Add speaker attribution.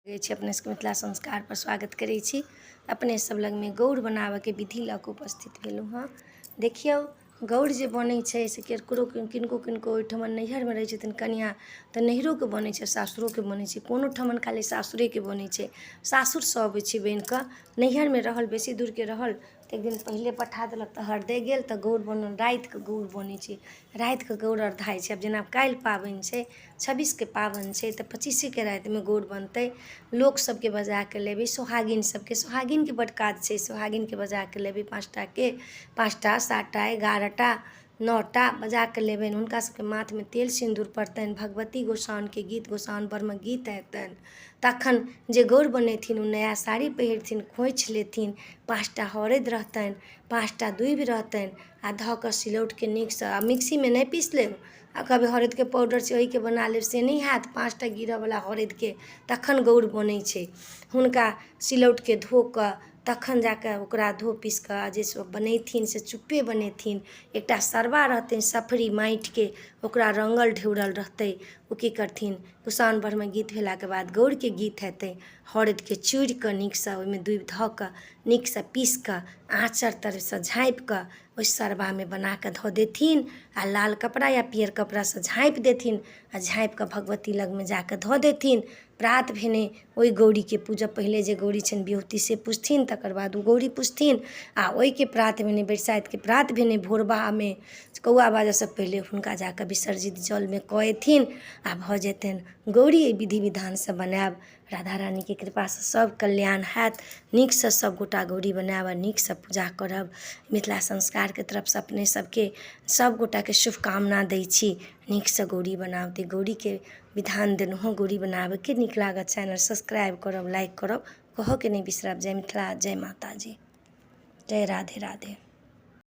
Speaker 1: अपने सबके मिथिला संस्कार पर स्वागत करै छी। अपने सब लग में गौड़ बनाबे के विधि लऽ कऽ उपस्थित भेलहुँ हँ। देखियौ गौड़ जे बनै छै से किनको किनको ओहिठमन नैहरमे रहै छथिन कनिया तऽ नैहरोके बनै छै, सासुरोके बनै छै। कोनो ठमन खाली सासुरेके बनै छै। सासुरसँ अबै छै बनि कऽ, नैहरमे रहल बेसी दूरके रहल तऽ एक दिन पहिले पठा देलक तऽ हरदे गेल तऽ गौड़ बनल। रातिके गौड़ बनै छै, रातिके गौड़ अरधाइ छै। आब जेना काल्हि पाबनि छै, 26के पाबनि छै तऽ 25के रातिमे गौड़ बनतै। लोक सबके बजा के लेबै, सोहागिन सबके, सोहागिनके बड़ काज छै। सोहागिनके बजा के लेबै, 5टा, 7टा, 11टा, 9टा बजा के लेबनि। हुनका सबके माथमे तेल सिन्दूर पड़तनि, भगवती गोसाउनके गीत, गोसाउन परमे गीत हेतनि। तखन जे गौड़ बनेथिन ओ नया साड़ी पहिरथिन, खोइछ लेथिन, 5टा हरदि रहतनि, 5टा दूबि रहतनि आ धऽ कऽ सिलौटके नीकसँ, आ मिक्सीमे नहि पीस लेब। आ कहबै हरदिके पाउडर छै ओहिके बना लेब, से नहि हैत। 5टा गिरऽवला हरदिके तखन गौड़ बनै छै। हुनका सिलौटके धो कऽ तखन जाकऽ ओकरा धो पीस कऽ जे सब बनेथिन से चुप्पे बनेथिन। एकटा सरबा रहतै सफरी माटिके, ओकरा रङ्गल ढौरल रहतै। ओ की करथिन, गोसाउन परमे गीत भेलाके बाद गौड़के गीत हेतै। हरदिके चूड़ि कऽ नीकसँ ओहिमे दूबि धऽ कऽ नीकसँ पीस कऽ आँचर तरसँ झाँपि कऽ ओहि सरबामे बना कऽ धऽ देथिन आ लाल कपड़ा या पियर कपड़ासँ झाँपि देथिन आ झाँपि कऽ भगवती लगमे जाकऽ धऽ देथिन। प्रात भेने ओहि गौड़ीके पूजब। पहिले जे गौड़ी छनि बिहुती से पूजथिन, तकर बाद ओ गौड़ी पूजथिन। आ ओहिके प्रात भेने, बरसाइतके प्रात भेने भोरबामे कौआ बाजऽसँ पहिले हुनका जाकऽ विसर्जित जलमे कऽ अएथिन आ भऽ जेतनि गौड़ी। एहि विधि विधानसँ बनाएब, राधा रानीके कृपासँ सब कल्याण हैत। नीकसँ सबगोटा गौड़ी बनाएब आ नीकसँ पूजा करब। मिथिला संस्कारके तरफसँ अपने सबके सबगोटाके शुभकामना दै छी। नीकसँ गौड़ी बनाउ। तऽ गौड़ीके विधान देलहुँ, गौड़ी बनाबैके। नीक लागत चैनल सब्सक्राइब करब, लाइक करब, कहऽके नहि बिसरब। जय मिथिला, जय माता जी, जय राधे राधे।